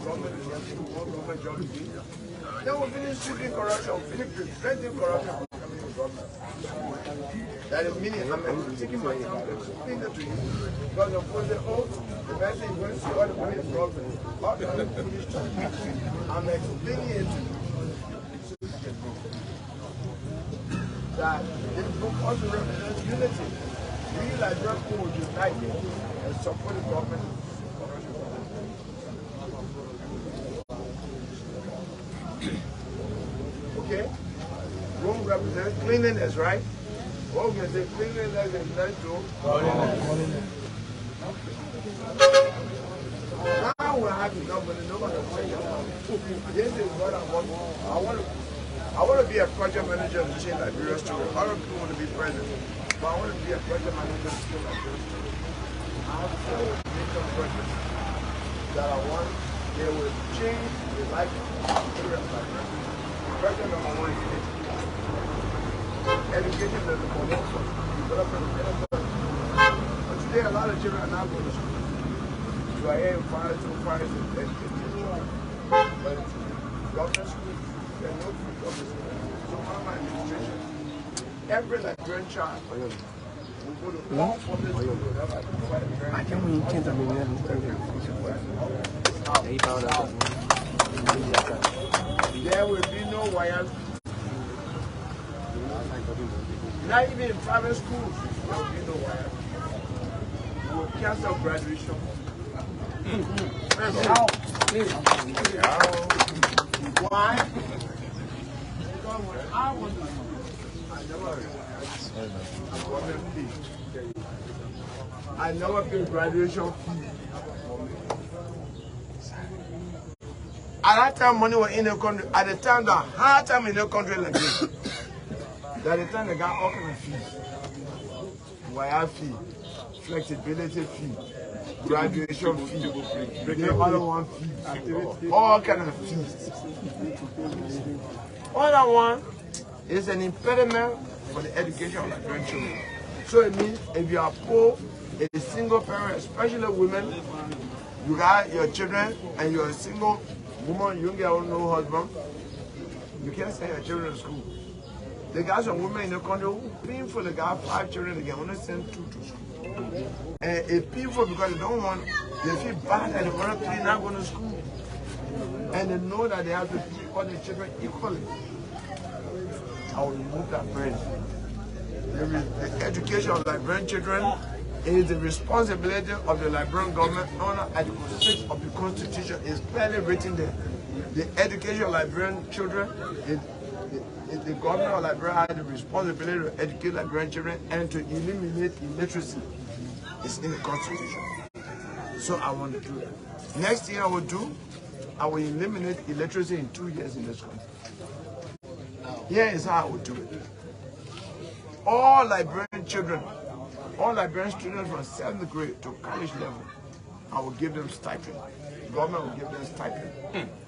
government is empty, one government job is easier. Then we'll finish sweeping corruption, finish preventing corruption from coming to government. That is meaning I'm taking my time to explain that to you. Because of course, the person is going to see all the money is government. All the money is finished. I'm explaining it to you. That this book also represents unity. We like just go unite and support the government. Okay? Rome represents cleanliness, right? What we can say cleanliness is next to holiness. Now we have enough money, nobody will say this is what I want. I want to be a project manager to change Liberia's story. A lot of people want to be president, but I want to be a project manager to change Liberia's story. I have four major projects that I want. They will change the life of Liberian Liberians. Project number one is education is the foundation, development of education. But today a lot of children are not going to school. You are here in fires and education. But government schools, there are no free government schools. So one of my administration, every Liberian child will go to all public schools. I can't win chance of being there will be no wires. Not even in private schools, there will be no wires. We will cancel graduation. Why? Because when I was I never paid graduation fee. At that time, money was in the country. At the time, the hard time in the country like this. At the time, they got all kind of fees. Wire fee, flexibility fee, graduation fee, the other one fee, all kind of fees. All that one is an impediment for the education of the grandchildren. So it means if you are poor, a single parent, especially women, you got your children and you're a single woman, you get no husband, you can't send your children to school. They got some women in the country who painful, they got 5 children, they can only send 2 to school. And it's painful because they don't want, they feel bad that the other 3 not going to school. And they know that they have to treat all the children equally. I will remove that burden. The education of Liberian children is the responsibility of the Liberian government under Article 6 of the Constitution. Is clearly written there. The education of Liberian children, the government of Liberia has the responsibility to educate Liberian children and to eliminate illiteracy. It's in the Constitution. So I want to do that. Next thing I will do, I will eliminate illiteracy in 2 years in this country. Here is how I will do it. All Liberian children, all Liberian students from 7th grade to college level, I will give them stipend. The government will give them stipend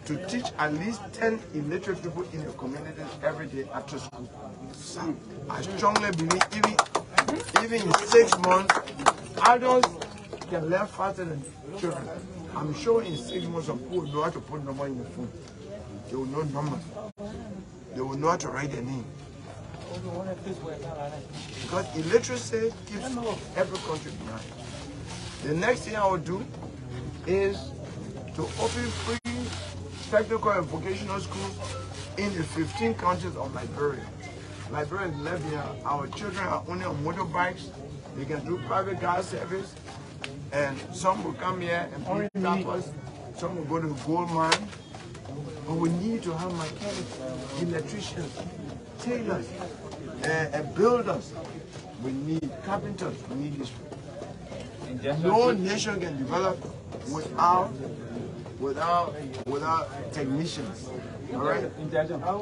to teach at least 10 illiterate people in the communities every day after school. So I strongly believe even in 6 months, adults can learn faster than children. I'm sure in 6 months some people know how to put number in the phone. They will know numbers. They will know how to write their name. Because illiteracy keeps every country behind. The next thing I will do is to open free technical and vocational schools in the 15 counties of Liberia. Liberia is left here. Our children are only on motorbikes. They can do private car service. And some will come here and be tappers. Some will go to the gold mine. But we need to have mechanics, electricians, tailors, and builders. We need carpenters. We need this. No nation can develop without technicians. All right.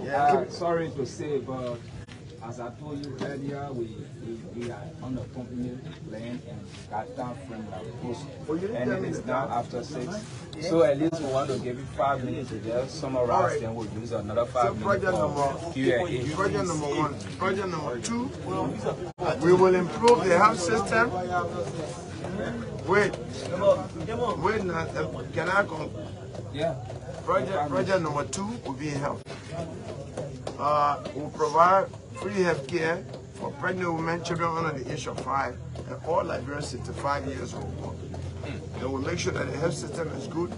Yeah. Sorry to say, but as I told you earlier, we are on the company land and got down from the post. And it is now after 6. So at least we want to give you 5 minutes to just summarize, right. Then we'll use another 5 minutes. Project number 1. Project number 2, we will improve the health system. Wait now, can I come? Yeah. Project number 2 will be in health. We'll provide free health care for pregnant women, children under the age of 5, and all Liberians 65 years old. Then we'll make sure that the health system is good.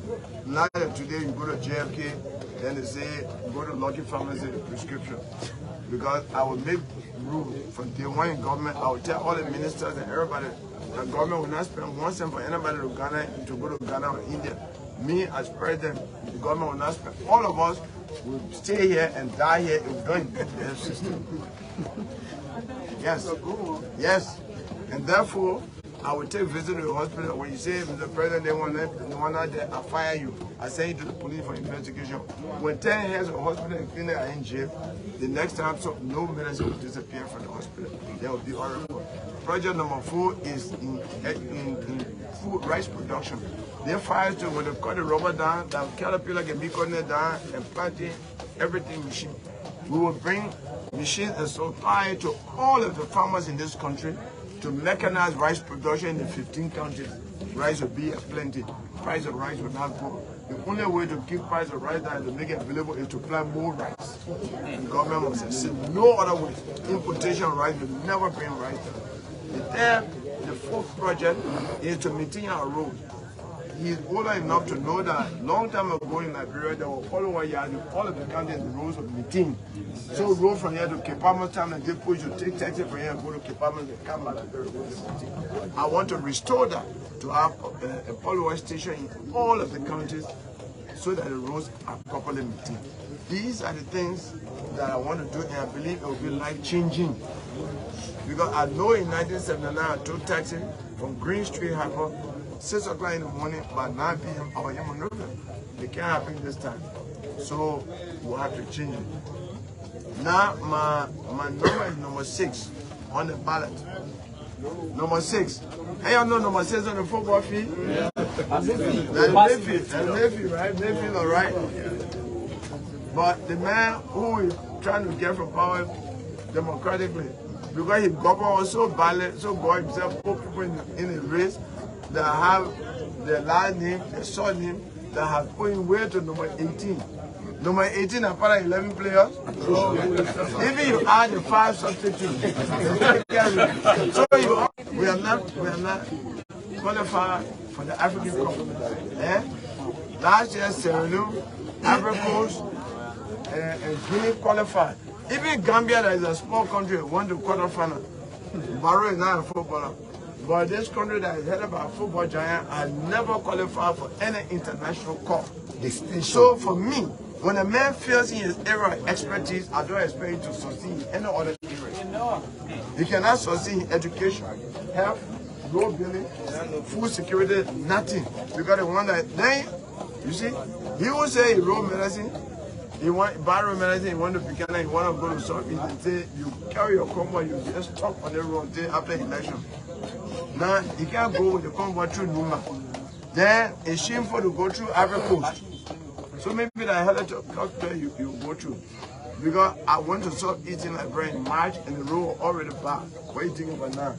Not that today you go to JFK, then they say go to Lucky Pharmacy prescription. Because I will make rules from day one in government. I will tell all the ministers and everybody that government will not spend 1 cent for anybody to Ghana to go to Ghana or India. Me as president, the government will not spend. All of us will stay here and die here if we don't invent the health system. Yes. Yes. And therefore, I will take visit to the hospital. When you say, Mr. President, they want out there, I fire you. I send you to the police for investigation. When 10 heads of hospital and clinic are in jail, the next time no medicine will disappear from the hospital. There will be horrible. Project number 4 is in food rice production. They fire to when they cut the rubber down, the caterpillar can be cutting it down and planting everything machine. We will bring machines and supply to all of the farmers in this country to mechanize rice production in the 15 counties. Rice will be plenty. Price of rice will not go. The only way to keep price of rice down to make it available is to plant more rice. The government must say no other way. Importation of rice will never bring rice down. The 4th project is to maintain our roads. He is older enough to know that long time ago in Liberia, there were all over here, all of the counties, the roads of meeting. So road from here to Cape Town and Depot, you take taxi from here and go to Cape and come back to the road of meeting. I want to restore that to have a polyware station in all of the counties so that the roads are properly meeting. These are the things that I want to do, and I believe it will be life-changing. Because I know in 1979 I took taxi from Green Street Harbel, 6 o'clock in the morning, by 9 p.m. our human movement. It can't happen this time. So we'll have to change it. Now my number is number 6 on the ballot. Number 6. Hey, you know number 6 on the football field? Yeah. Mayfield, right? Mayfield, all right. But the man who is trying to get from power democratically, because his government was so violent, so God himself put people in the race that have their last name, their surname, that have put in way to number 18. Number 18 are part of 11 players. Even you add the 5 substitutes. So we are not qualified for the African Cup. Last year, Sierra Leone, Ivory Coast, and Guinea qualified. Even Gambia, that is a small country, won the quarterfinal. Barrow is not a footballer. But this country that is headed by a football giant has never qualified for any international cup. So for me, when a man feels in his area of expertise, I don't expect him to succeed in any other area. He cannot succeed in education, health, road building, food security, nothing. Because the one that then, you see, he will say he wrote medicine, he want barrow medicine, he want to begin, he want to go to South East and say you carry your convoy, you just stop on the road until after election. Now he can't go with the convoy through Numa. Then it's shameful to go through Ivory Coast. So maybe the helicopter you go through. Because I went to South Eastern Liberia in March and the road already back. What are you thinking about now?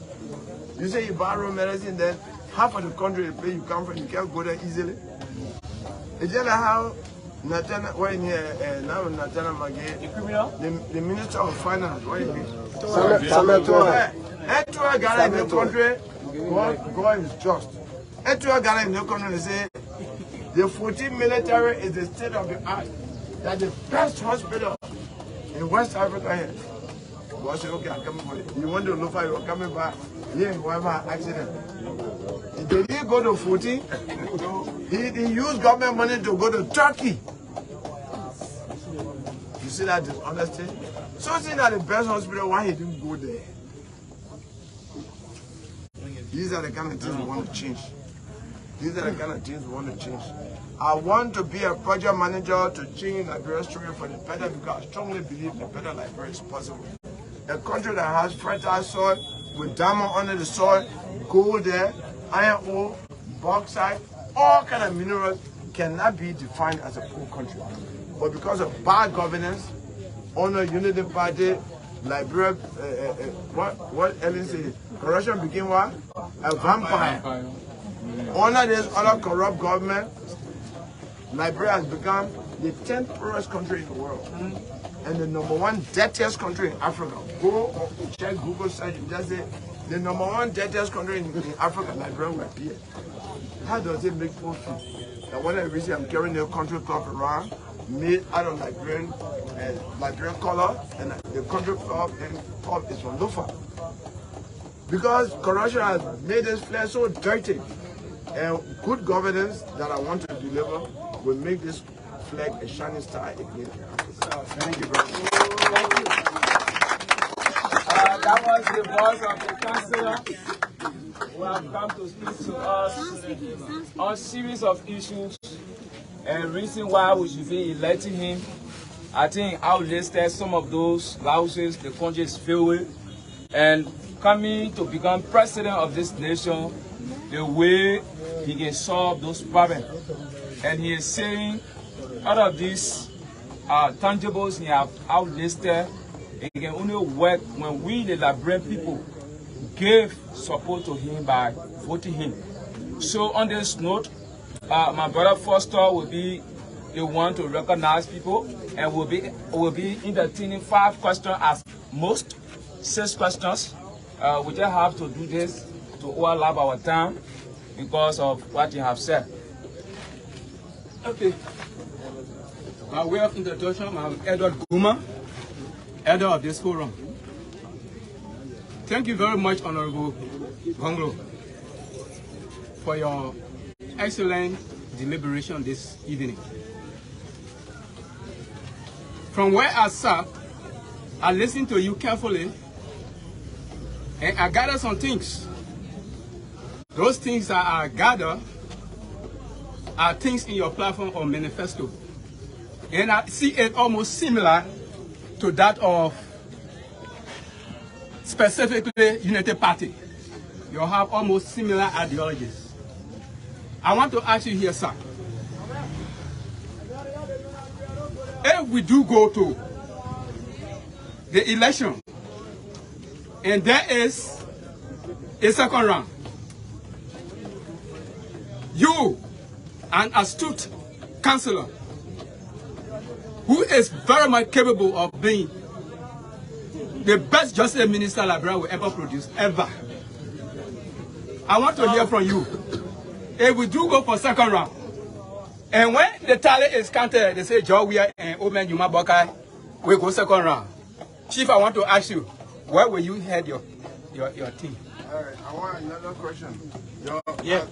You say you borrow medicine, then half of the country the place you come from, you can't go there easily. It's just like how Natana, when now Natana Magé, the Minister of Finance, what is it? Etua Ghana in the country, God is just. Etua Ghana in the country, they say, the 14 military is the state of the art. That the best hospital in West Africa here. God said, okay, I'm coming for you. You want to look for you, coming back. Here, whatever accident. They didn't go to 14. He used government money to go to Turkey. You see that dishonesty? So seeing that the best hospital, why he didn't go there? These are the kind of things we want to change. These are the kind of things we want to change. I want to be a project manager to change Liberia's story for the better because I strongly believe the better Liberia is possible. A country that has fertile soil with diamond under the soil, gold there, iron ore, bauxite, all kind of minerals cannot be defined as a poor country. But because of bad governance, honor unity party, Liberia, what Ellen said, corruption became what? A vampire. Honor this other corrupt government, Liberia has become the 10th poorest country in the world. And the #1 dirtiest country in Africa. Go check Google search, just say the #1 dirtiest country in Africa, Liberia will appear. How does it make people feel? That when I visit, I'm carrying a country club around, made out of Liberian color, and the country club is from Lofa. Because corruption has made this place so dirty, and good governance that I want to deliver will make this flag a shining star again in Africa. Thank you very much. Thank you. That was the voice of the councillor who have come to speak to us on a series of issues and reason why we should be electing him. I think I will list some of those louses the country is filled with, and coming to become president of this nation, the way he can solve those problems. And he is saying out of these tangibles he have outlisted, it can only work when we, the Liberian people, give support to him by voting him. So on this note, my brother Foster will be the one to recognize people, and will be entertaining 5 questions at most, 6 questions. We just have to do this to overlap our time because of what you have said. Okay. By way of introduction, I'm Edward Guma, elder of this forum. Thank you very much, Honorable Gongloe, for your excellent deliberation this evening. From where I sat, I listened to you carefully, and I gathered some things. Those things that I gathered are things in your platform or manifesto. And I see it almost similar to that of specifically United Party. You have almost similar ideologies. I want to ask you here, sir. If we do go to the election and there is a second round, you, an astute councillor who is very much capable of being the best justice minister Liberia will ever produce, ever. I want to hear from you. If we do go for second round, and when the tally is counted, they say Joe Weir and Omen Yuma Bokai will go second round. Chief, I want to ask you, where will you head your team? All right, I want another question. Yeah.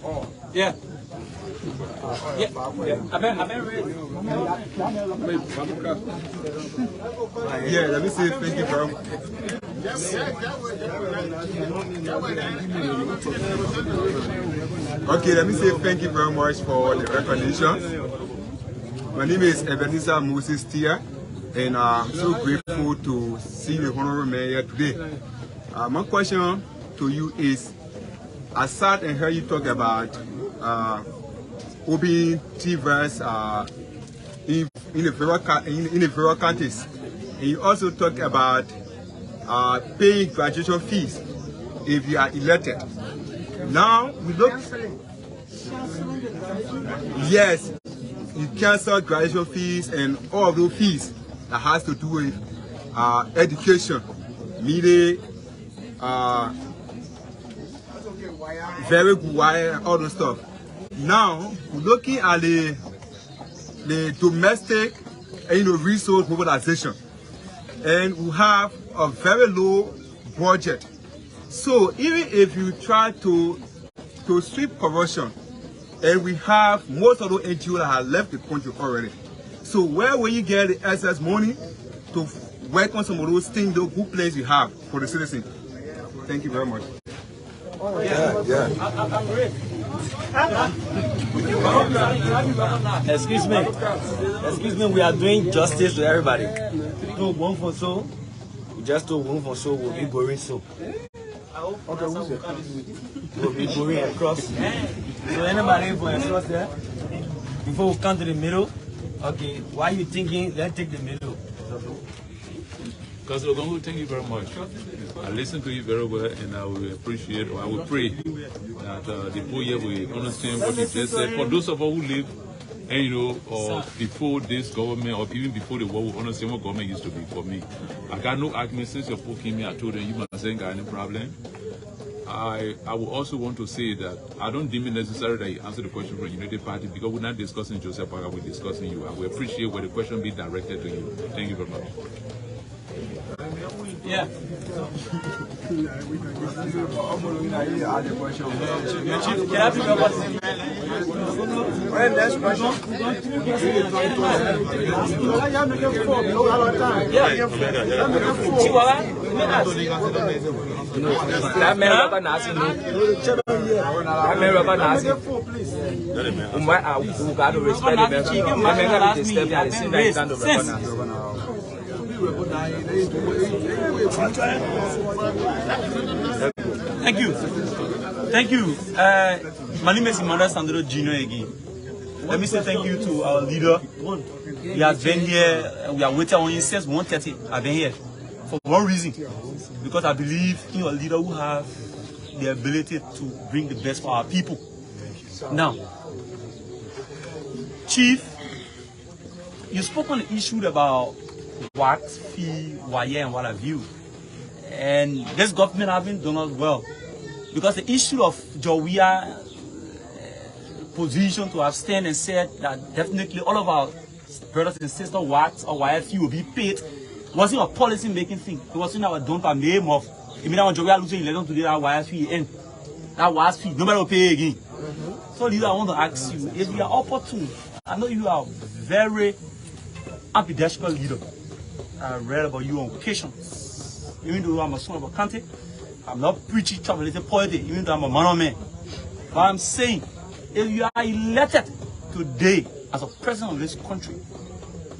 Yeah. Yeah, let me say thank you very much. Okay, let me say thank you very much for the recognition. My name is Ebenezer Moses Tia, and I'm so grateful to see the honorable mayor today. My question to you is, I sat and heard you talk about OBT verse in the various counties. And you also talk about paying graduation fees if you are elected. Now we look. Yes, you cancel graduation fees and all of those fees that has to do with education, media, very good wire, all those stuff. Now we're looking at the domestic resource mobilization, and we have a very low budget. So even if you try to sweep corruption, and we have most of those NGOs that have left the country already, so where will you get the excess money to work on some of those things, those good plans you have for the citizens? Thank you very much. I'm ready. Excuse me, we are doing justice to everybody. No one for so, we just do one for so, we'll be boring so. Okay, we'll be boring across. So anybody for across there? Before we come to the middle, okay, why are you thinking, let's take the middle? Councillor Gongloe, thank you very much. I listened to you very well, and I will appreciate, or I will pray that the poor year will understand what you just said. For those of us who live And you know, before this government, or even before the war, we understand what government used to be for me. I got no argument since you're poking me. I told them you must ain't got any problem. I would also want to say that I don't deem it necessary that you answer the question from the United Party, because we're not discussing Joseph Parker, we're discussing you. And we appreciate where the question be directed to you. Thank you very much. Yeah. Can I pick up one? Next question. That man rubber Nazi. That man rubber Nazi. We got to respect the man. That man got to step in and sit down the rubber Nazi. Thank you. Thank you. My name is Emmanuel Sandro Jr. again. Let me say thank you to our leader. He has been here. We are waiting on him since 1:30. I've been here for one reason, because I believe in a leader who has the ability to bring the best for our people. Now, Chief, you spoke on the issue about wax fee, wire, and what have you. And this government has been doing us well, because the issue of Jawia position to abstain and said that definitely all of our brothers and sisters wax or wire fee will be paid wasn't a policy making thing. It wasn't our done by name of when Jawia losing election today, that wire fee end. That wire fee, nobody will pay again. So leader, I want to ask you, if you are opportune, I know you are very ambidextrous leader. I read about you on occasions. Even though I'm a son of a country, I'm not preaching tribalistic politics, even though I'm a man of man. But I'm saying, if you are elected today as a president of this country,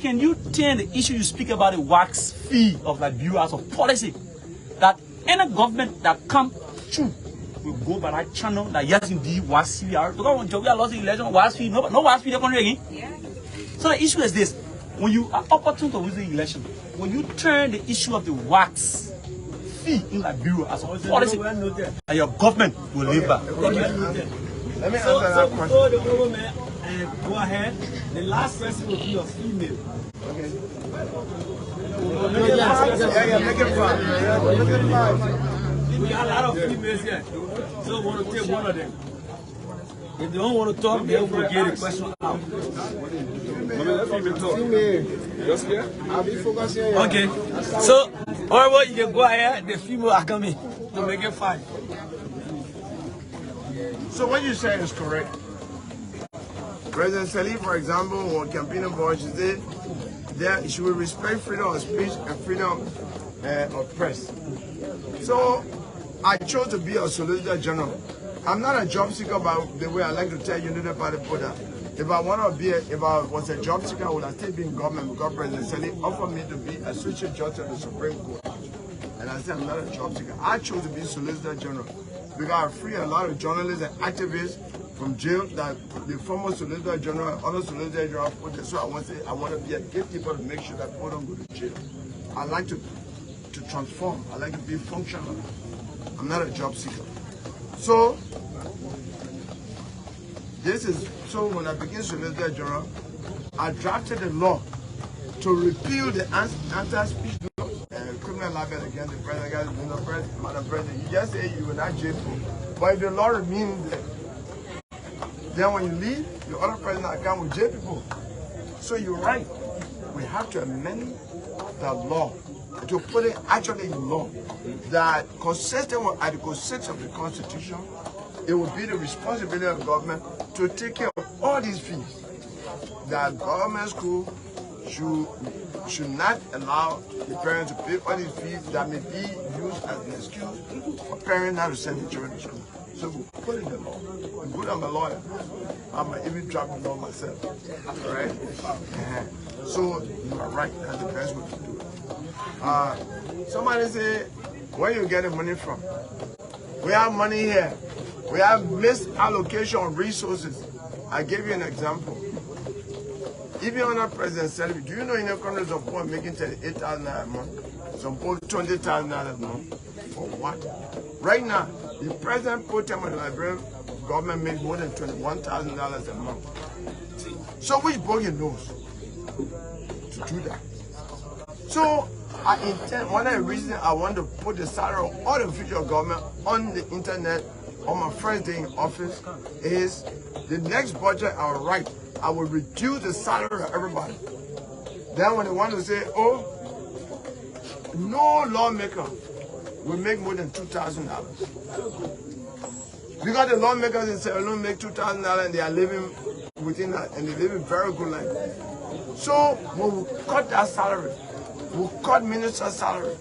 can you turn the issue you speak about the wax fee of like Bureau as a policy, that any government that comes through will go by that channel that yes indeed wax fee? Because when Jovia lost the election, wax fee, no wax fee the country again. Yeah. So the issue is this: when you are opportune to win the election, when you turn the issue of the wax fee in that Bureau as a policy, and your government will live back. Thank you. Let me answer that question. The government go ahead. The last person will be a female. Okay. Yeah, make it fun. We got a lot of females here. So we want to take one of them. If they don't want to talk, they will get the question out. Okay. So, all you can go ahead. The female are coming to make it fun. So what you say is correct. President Saye, for example, or campaign board, she said that she will respect freedom of speech and freedom of press. So I chose to be a Solicitor General. I'm not a job seeker, but the way I like to tell you, United Party put that. If I was a job seeker, I would have still been in government, because President Saye offered me to be Associate Judge of the Supreme Court. And I said I'm not a job seeker. I chose to be Solicitor General, because I free a lot of journalists and activists from jail that the former Solicitor General and other Solicitor General put there. So I want to be a gatekeeper to make sure that people don't go to jail. I like to transform. I like to be functional. I'm not a job seeker. So when I became Solicitor General, I drafted a law to repeal the anti-speech law, criminal libel against the president, Madam President. You just say you will not jail people, but if the law remains there, then when you leave, the other president account will jail people. So you're right. We have to amend the law to put it actually in law that consistent with Article 6 of the Constitution, it will be the responsibility of the government to take care of all these fees. That government school should not allow the parents to pay all these fees that may be used as an excuse for parents not to send the children to school. So we put it in the law. I'm good, I'm a lawyer. I'm even driving law myself. All right? So you are right. That's the best way to do it. Somebody say, where you get the money from? We have money here. We have misallocation of resources. I gave you an example. Even under President Saye, do you know in the countries of poor making 38,000 a month? Some poor 20,000 a month. For what? Right now, the president put them on the Liberian government made more than $21,000 a month. So which bogie knows to do that? So I intend, one of the reasons I want to put the salary of all the future government on the internet on my first day in office is the next budget I'll write, I will reduce the salary of everybody. Then when they want to say, oh, no lawmaker will make more than $2,000. Because the lawmakers in Sierra Leone make $2,000 and they are living within that, and they live a very good life. So when we cut that salary, we cut minister's salary,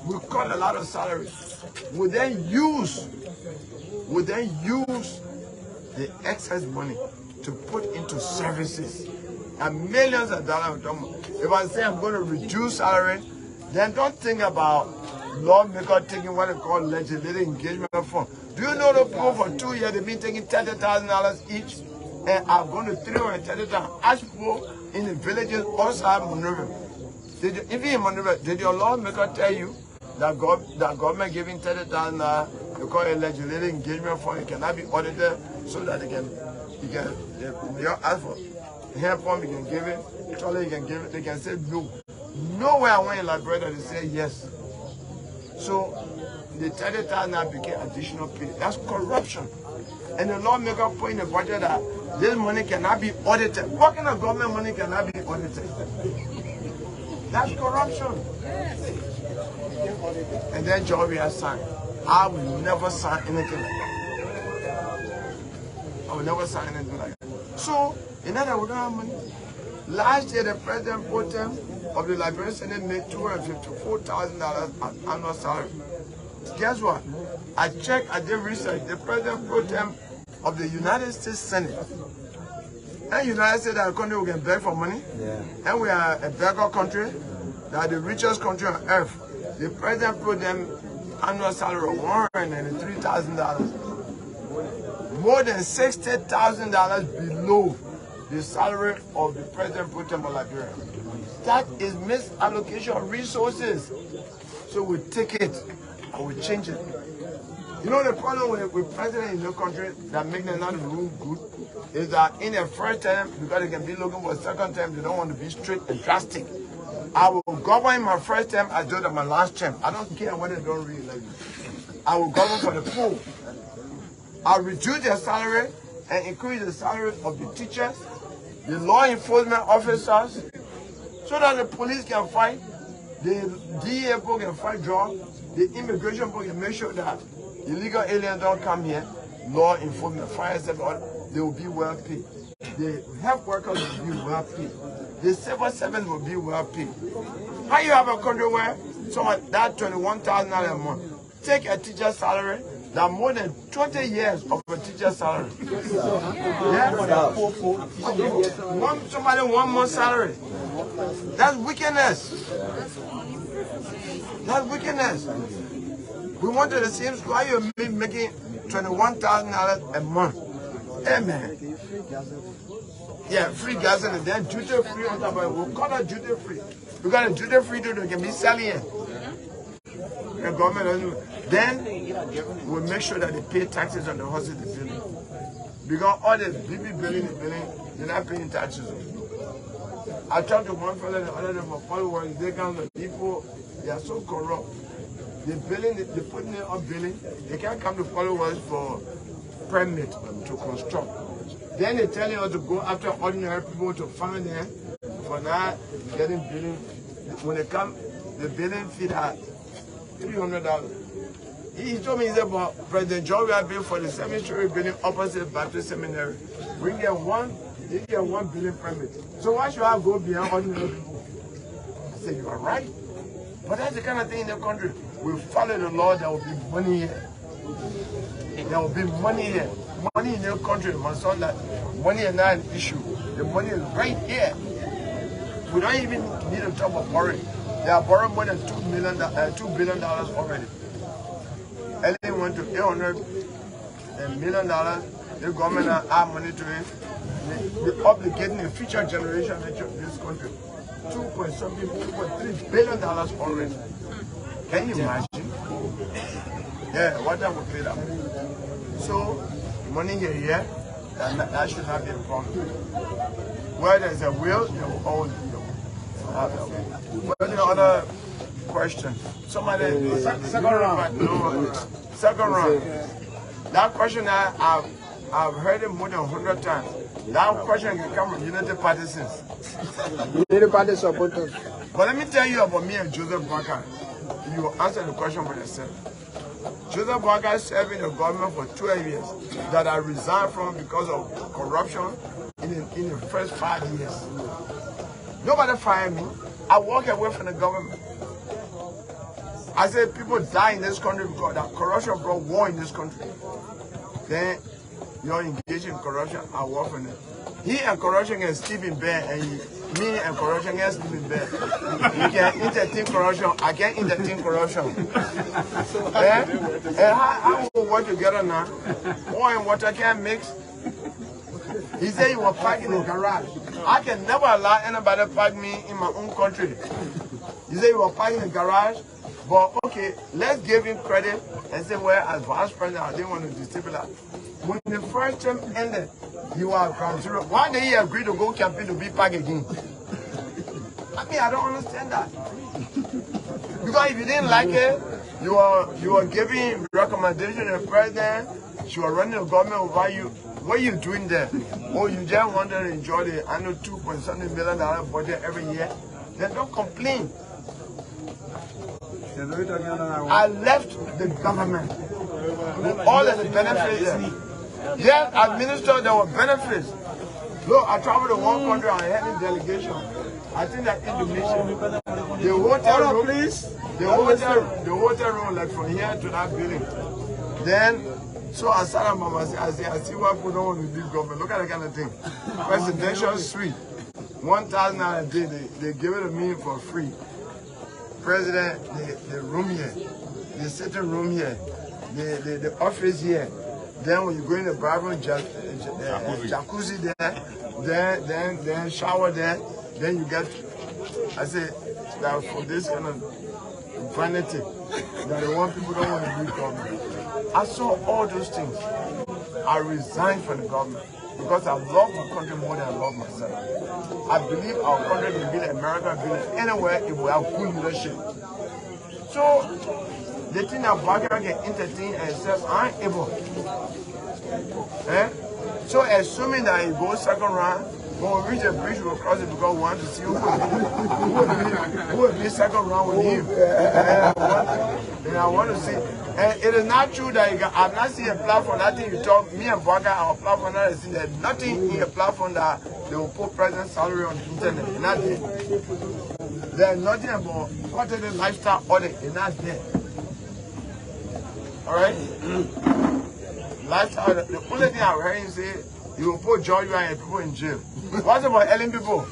we cut a lot of salaries. We then use the excess money to put into services and millions of dollars. If I say I'm going to reduce salary, then don't think about lawmaker taking what they call legislative engagement fund. Do you know the people for 2 years they've been taking $30,000 each, and are going to $330,000? Ask people in the villages outside Monrovia. Even in Monrovia, did your lawmaker tell you that government giving $30,000? They call it legislative engagement fund. It cannot be audited so that they ask for hand pump, you can give it, trolley, you can give it. They can say no. Nowhere I went in Liberia they say yes. So the $30,000 became additional pay. That's corruption. And the lawmaker put in the budget that this money cannot be audited. What kind of government money cannot be audited? That's corruption. And then Joby has signed. I will never sign anything like that. I will never sign anything like that. So, in other words, we don't have money. Last year, the president pro tem of the Liberian Senate made $254,000 annual salary. Guess what? I checked, I did research. The president pro tem of the United States Senate. And United States are a country we can beg for money. Yeah. And we are a beggar country. That the richest country on earth. The president pro tem annual salary of $193,000. More than $60,000 below the salary of the president pro tem of Liberia. That is misallocation of resources. So we take it and we change it. You know the problem with president in no country that make them not rule good is that in their first term, because they can be looking for a second term, they don't want to be strict and drastic. I will govern my first term as though that my last term. I don't care whether they don't really like me. I will govern for the poor. I'll reduce their salary and increase the salary of the teachers, the law enforcement officers, so that the police can fight, the DEA can fight drugs, the immigration can make sure that illegal aliens don't come here, law enforcement, fire service, they will be well paid. The health workers will be well paid. The civil servants will be well paid. How you have a country where someone that $21,000 a month take a teacher's salary that more than 20 years of a teacher's salary? Yeah? Somebody 1 month salary. That's wickedness. That's wickedness. We wanted the same school. Why you making $21,000 a month? Hey man. Yeah, free gas and then duty free on top of it. We'll call that duty free. Because the duty free they can be selling it. The government doesn't. Then we'll make sure that they pay taxes on the houses they building. Because all the BB building, they're not paying taxes on. I talked to one fellow the other day for followers, they come the people, they are so corrupt. They're putting it up building, they can't come to followers for permit to construct. Then they're telling us to go after ordinary people to find them for not getting building. When they come, the building fee at $300. He told me, he said, but President John will build for the 7-story building opposite Baptist Seminary. We get one building permit. So why should I go beyond ordinary people? I said, you are right. But that's the kind of thing in the country. We follow the law, there will be money here. There will be money here. Money in your country, my son, that money is not an issue. The money is right here. We don't even need to talk about borrowing. They are borrowing more than $2 billion already. Ellen went to $800 million. The government add money to it. They're obligating the future generation of this country. $2.3 billion already. Can you imagine? Yeah, what that would pay that money. So, money here, that should not be a problem. where there's a will, there will always be a will. What the other question? Somebody, second round. No, second round. That question I've heard it more than 100 times. That question can come from Unity Partisans. Unity Party supporters. But let me tell you about me and Joseph Barker. You answer the question for yourself. Joseph Barker served in the government for 12 years that I resigned from because of corruption in the first 5 years. Nobody fired me. I walked away from the government. I said people die in this country because that corruption brought war in this country. Then you're engaged in corruption, I work on it. He and corruption can sleep in bed, and me and corruption can sleep in bed. You can entertain corruption, I can't entertain corruption. And how we work together now? Oil and water can't mix. He said he was parked in the garage. I can never allow anybody to park me in my own country. He said he was parked in the garage. But okay, let's give him credit and say, well, as vice president, I didn't want to destabilize. When the first term ended, you are ground zero. Why did he agree to go campaign to be back again? I mean, I don't understand that. Because if you didn't like it, you are giving recommendation to the president, you are running the government over you. What are you doing there? Oh, you just want to enjoy the annual $2.7 million budget every year? Then don't complain. I left the government with all of the benefits there. Yes, as minister, there were benefits. Look, I traveled to one country on a heading delegation. I think that Indonesia. The hotel room, the hotel room, like from here to that building. Then, so I sat on my I see why people don't want to leave government. Look at that kind of thing. Presidential suite, 1,000 a day. They give it to me for free. President, the room here, the sitting room here, the office here. Then when you go in the bathroom, jacuzzi there, then shower there, then you get, I say, that for this kind of vanity, that the one people don't want to leave government. I saw all those things. I resigned from the government because I love my country more than I love myself. I believe our country can be America, can be anywhere if we have good leadership. So, the thing that Barker can entertain and says, I'm able. So, assuming that he goes second round, when we reach a bridge, we'll cross it because we want to see who will be second round with him. And I want to see. And it is not true that I'm not seeing a platform, nothing you talk, me and Barker, our platform, there's nothing in a platform that they will put president's salary on the internet. Nothing. There's nothing about what is the lifestyle audit, it's not there. Alright? Lifestyle audit. The only thing I've heard him say, you will put Georgia and people in jail. What about Ellen people?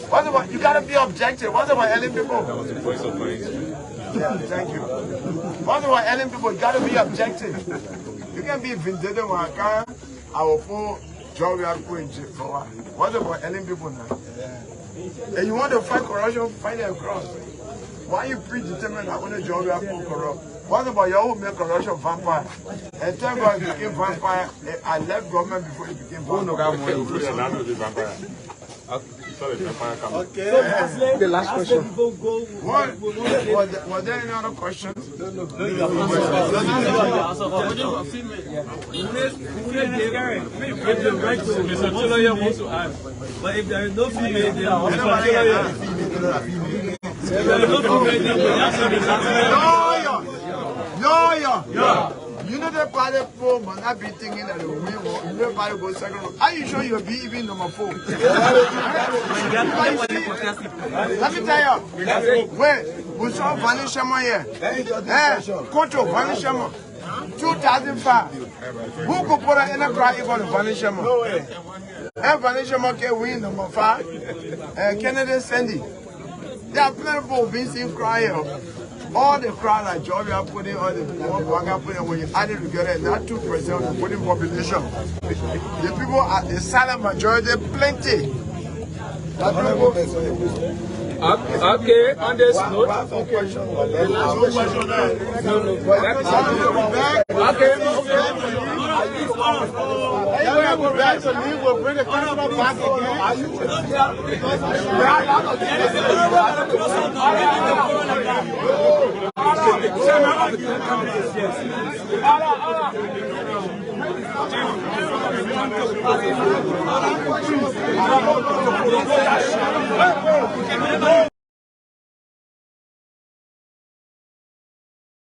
What about, you gotta be objective. What about Ellen people? That was the voice of my yeah, thank you. What about Ellen people? You gotta be objective. You can be vindictive when I will put Georgia people in jail for what? What about Ellen people now? And you want to fight corruption, fight it across. Why you predetermined that only Georgia people corrupt? What about your who make corruption vampire? And tell God he became vampire. I left government before he became vampire. Okay. So the last question. Was there any other questions? Mr. Chiloye wants to ask. But if there is no female, Lawyer. You know the party poll must not be thinking that we will. You know the party go second round. Are you sure you'll be even number 4? Let me tell you. Wait, we saw Vanny Sherman here. Control Vanny Sherman. 2005. Who could put an inner cry equal to Vanny Sherman? No way. And Vanny Sherman can win number 5. Candidate Sandy. There are plenty of people being seen crying. All the crowd that Georgia put in, all the one Barker put in, when you add it together, not 2% of the voting population. The people are the silent majority, plenty. Okay, on this note. We're back to leave. We'll bring the camera back again.